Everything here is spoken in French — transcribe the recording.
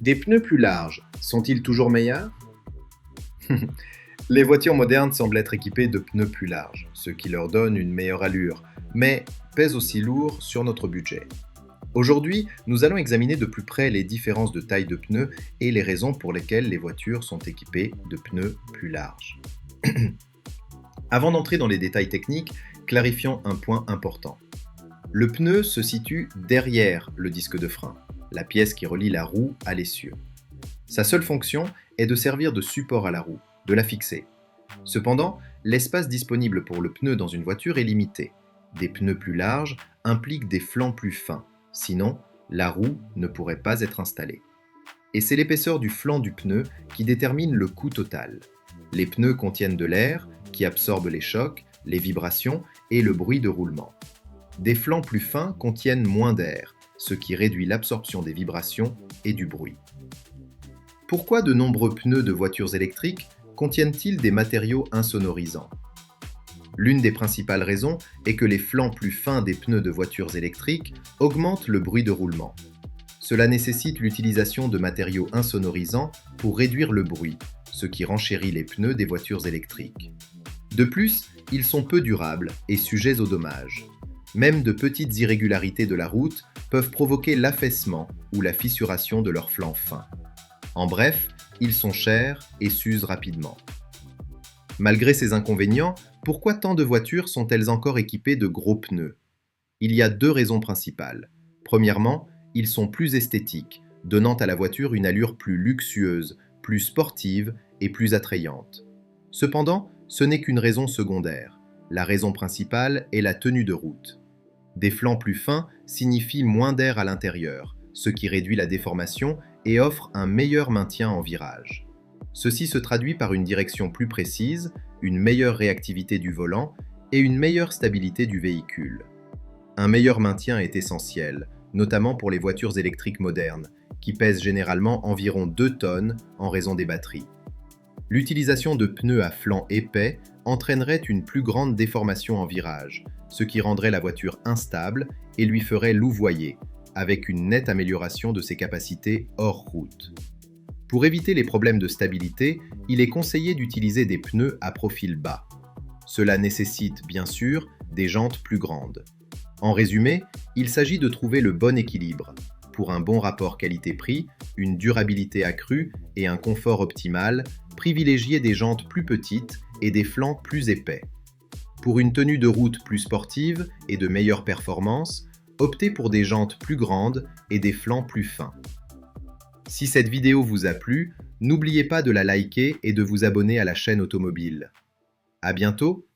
Des pneus plus larges, sont-ils toujours meilleurs? Les voitures modernes semblent être équipées de pneus plus larges, ce qui leur donne une meilleure allure, mais pèsent aussi lourd sur notre budget. Aujourd'hui, nous allons examiner de plus près les différences de taille de pneus et les raisons pour lesquelles les voitures sont équipées de pneus plus larges. Avant d'entrer dans les détails techniques, clarifions un point important. Le pneu se situe derrière le disque de frein, la pièce qui relie la roue à l'essieu. Sa seule fonction est de servir de support à la roue, de la fixer. Cependant, l'espace disponible pour le pneu dans une voiture est limité. Des pneus plus larges impliquent des flancs plus fins, sinon la roue ne pourrait pas être installée. Et c'est l'épaisseur du flanc du pneu qui détermine le coût total. Les pneus contiennent de l'air qui absorbe les chocs, les vibrations et le bruit de roulement. Des flancs plus fins contiennent moins d'air, ce qui réduit l'absorption des vibrations et du bruit. Pourquoi de nombreux pneus de voitures électriques contiennent-ils des matériaux insonorisants? L'une des principales raisons est que les flancs plus fins des pneus de voitures électriques augmentent le bruit de roulement. Cela nécessite l'utilisation de matériaux insonorisants pour réduire le bruit, ce qui renchérit les pneus des voitures électriques. De plus, ils sont peu durables et sujets aux dommages. Même de petites irrégularités de la route peuvent provoquer l'affaissement ou la fissuration de leurs flancs fins. En bref, ils sont chers et s'usent rapidement. Malgré ces inconvénients, pourquoi tant de voitures sont-elles encore équipées de gros pneus? Il y a deux raisons principales. Premièrement, ils sont plus esthétiques, donnant à la voiture une allure plus luxueuse, plus sportive et plus attrayante. Cependant, ce n'est qu'une raison secondaire. La raison principale est la tenue de route. Des flancs plus fins signifient moins d'air à l'intérieur, ce qui réduit la déformation et offre un meilleur maintien en virage. Ceci se traduit par une direction plus précise, une meilleure réactivité du volant et une meilleure stabilité du véhicule. Un meilleur maintien est essentiel, notamment pour les voitures électriques modernes, qui pèsent généralement environ 2 tonnes en raison des batteries. L'utilisation de pneus à flancs épais entraînerait une plus grande déformation en virage, ce qui rendrait la voiture instable et lui ferait louvoyer, avec une nette amélioration de ses capacités hors route. Pour éviter les problèmes de stabilité, il est conseillé d'utiliser des pneus à profil bas. Cela nécessite, bien sûr, des jantes plus grandes. En résumé, il s'agit de trouver le bon équilibre. Pour un bon rapport qualité-prix, une durabilité accrue et un confort optimal, privilégiez des jantes plus petites et des flancs plus épais. Pour une tenue de route plus sportive et de meilleure performance, optez pour des jantes plus grandes et des flancs plus fins. Si cette vidéo vous a plu, n'oubliez pas de la liker et de vous abonner à la chaîne automobile. À bientôt!